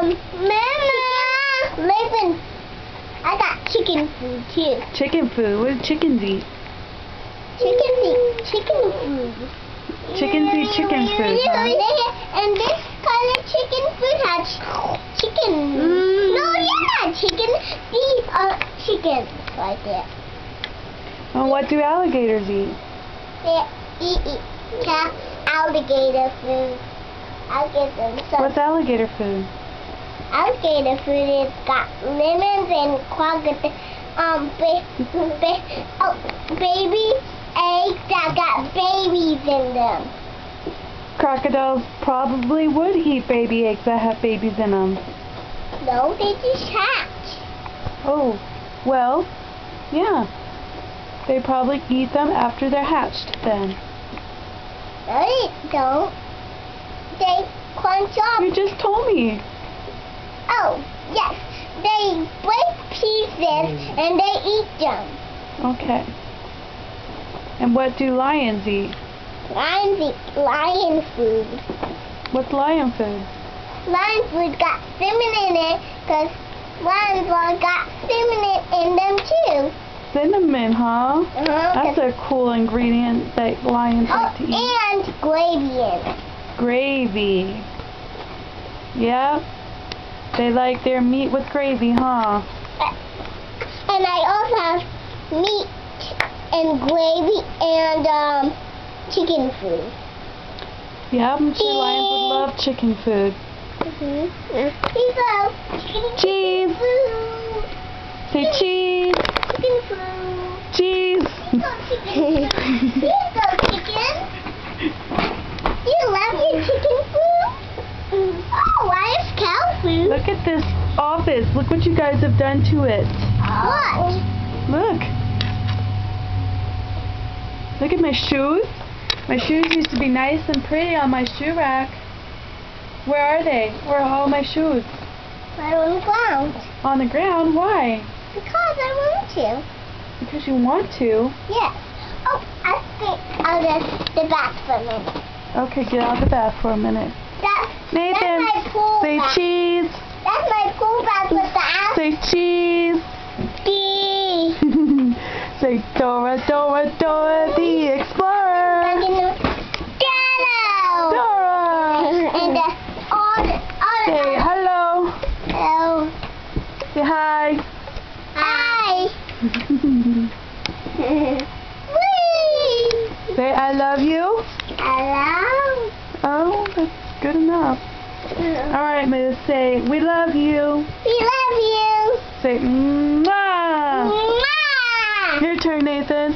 Mama! Listen, I got chicken food too. Chicken food? What do chickens eat? Chickens eat chicken food. Chickens eat chicken food, huh? And this kind of chicken food has chicken. No, yeah, chicken. These are chickens right there. And what do alligators eat? They eat cat alligator food. I'll give them some. What's alligator food? Alligator food is got lemons and baby eggs that got babies in them. Crocodiles probably would eat baby eggs that have babies in them. No, they just hatch. Oh, well, yeah. They probably eat them after they're hatched then. No, they don't. They crunch up. You just told me. Oh, yes. They break pieces and they eat them. Okay. And what do lions eat? Lions eat lion food. What's lion food? Lion food got cinnamon in it because lions all got cinnamon in them too. Cinnamon, huh? That's a cool ingredient that lions like to eat. And gravy in it. Gravy. Yep. They like their meat with gravy, huh? And I also have meat and gravy and chicken food. Yeah, I'm sure lions would love chicken food. Cheese. Food. Say cheese. Chicken food. Cheese. Here you go, chicken. You love your chicken food? Oh, why is cow food? Look at this office. Look what you guys have done to it. What? Look. Look at my shoes. My shoes used to be nice and pretty on my shoe rack. Where are they? Where are all my shoes? Right on the ground. On the ground? Why? Because I want to. Because you want to. Yes. Oh, I think I'll just the bath for a minute. Okay, get out of the bath for a minute. Nathan, that's my pool say bath. cheese. That's my pool bath with the ass. Say cheese. Say Dora, Dora, Dora the Explorer. Dora. And all Say hello. hello. Say hi. Hi. Whee! Say I love you. Hello. Oh, that's good enough. All right, Miss. Say we love you. We love you. Say mwah. Mwah! Your turn, Nathan.